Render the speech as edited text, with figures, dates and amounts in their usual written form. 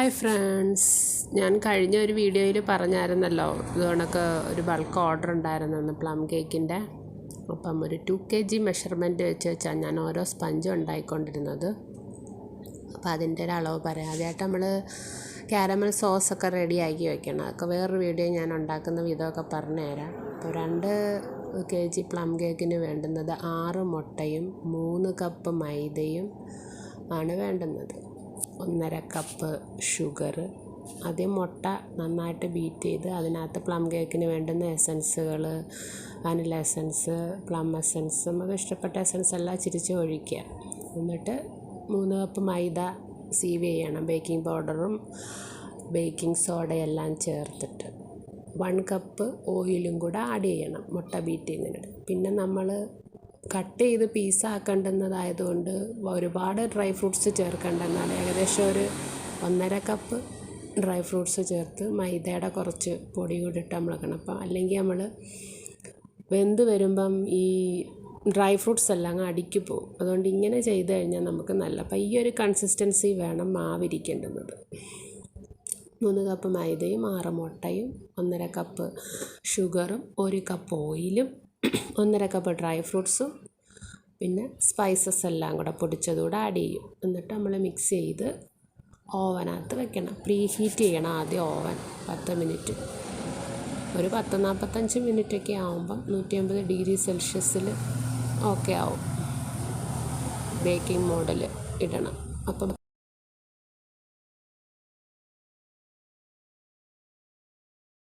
Hi friends, ഞാൻ കഴിഞ്ഞ ഒരു വീഡിയോയിൽ പറഞ്ഞായിരുന്നല്ലോ ഇതുകൊണ്ടൊക്കെ ഒരു ബൾക്ക് ഓർഡർ ഉണ്ടായിരുന്നെന്ന് പ്ലം കേക്കിൻ്റെ. അപ്പം ഒരു 2 kg മെഷർമെൻറ്റ് വെച്ചാൽ ഞാൻ ഓരോ സ്പഞ്ചും ഉണ്ടായിക്കൊണ്ടിരുന്നത്. അപ്പോൾ അതിൻ്റെ ഒരു അളവ് പറയാം. ആദ്യമായിട്ട് നമ്മൾ കാരമൽ സോസൊക്കെ റെഡിയാക്കി വെക്കണം. അതൊക്കെ വേറൊരു വീഡിയോ ഞാൻ ഉണ്ടാക്കുന്ന വിധമൊക്കെ പറഞ്ഞുതരാം. അപ്പോൾ 2 kg പ്ലം കേക്കിന് വേണ്ടുന്നത് 6 മുട്ടയും 3 കപ്പ് മൈദയും ആണ് വേണ്ടുന്നത്. 1.5 കപ്പ് ഷുഗർ. ആദ്യം മുട്ട നന്നായിട്ട് ബീറ്റ് ചെയ്ത് അതിനകത്ത് പ്ലം കേക്കിന് വേണ്ടുന്ന എസൻസുകൾ, വാനില എസൻസ്, പ്ലം എസൻസ്, നമുക്ക് ഇഷ്ടപ്പെട്ട എസൻസ് എല്ലാം ചിരിച്ച് ഒഴിക്കുക. എന്നിട്ട് 3 കപ്പ് മൈദ സീവ് ചെയ്യണം. ബേക്കിംഗ് പൗഡറും ബേക്കിംഗ് സോഡയെല്ലാം ചേർത്തിട്ട് 1 കപ്പ് ഓയിലും കൂടെ ആഡ് ചെയ്യണം മുട്ട ബീറ്റിങ്ങിന്. പിന്നെ നമ്മൾ കട്ട് ചെയ്ത് പീസാക്കേണ്ടുന്നതായതുകൊണ്ട് ഒരുപാട് ഡ്രൈ ഫ്രൂട്ട്സ് ചേർക്കേണ്ടെന്നാൽ ഏകദേശം ഒരു 1.5 കപ്പ് ഡ്രൈ ഫ്രൂട്ട്സ് ചേർത്ത് മൈദയുടെ കുറച്ച് പൊടി കൂടി ഇട്ട് നമ്മളിളക്കണം. അപ്പം അല്ലെങ്കിൽ നമ്മൾ വെന്ത് വരുമ്പം ഈ ഡ്രൈ ഫ്രൂട്ട്സ് എല്ലാം അങ്ങ് അടിക്ക് പോകും. അതുകൊണ്ട് ഇങ്ങനെ ചെയ്ത് കഴിഞ്ഞാൽ നമുക്ക് നല്ല. അപ്പം ഈ ഒരു കൺസിസ്റ്റൻസി വേണം മാവിരിക്കേണ്ടുന്നത്. 3 കപ്പ് മൈദയും 6 മുട്ടയും 1.5 കപ്പ് ഷുഗറും 1 കപ്പ് ഓയിലും 1.5 കപ്പ് ഡ്രൈ ഫ്രൂട്ട്സും പിന്നെ സ്പൈസസ് എല്ലാം കൂടെ പൊടിച്ചതുകൂടെ ആഡ് ചെയ്യും. എന്നിട്ട് നമ്മൾ മിക്സ് ചെയ്ത് ഓവനകത്ത് വെക്കണം. പ്രീ ഹീറ്റ് ചെയ്യണം ആദ്യം ഓവൻ 10 മിനിറ്റ്. ഒരു 10-45 മിനിറ്റൊക്കെ ആകുമ്പം 150 ഡിഗ്രി സെൽഷ്യസിൽ ഓക്കെ ആവും. ബേക്കിംഗ് മോഡിൽ ഇടണം. അപ്പം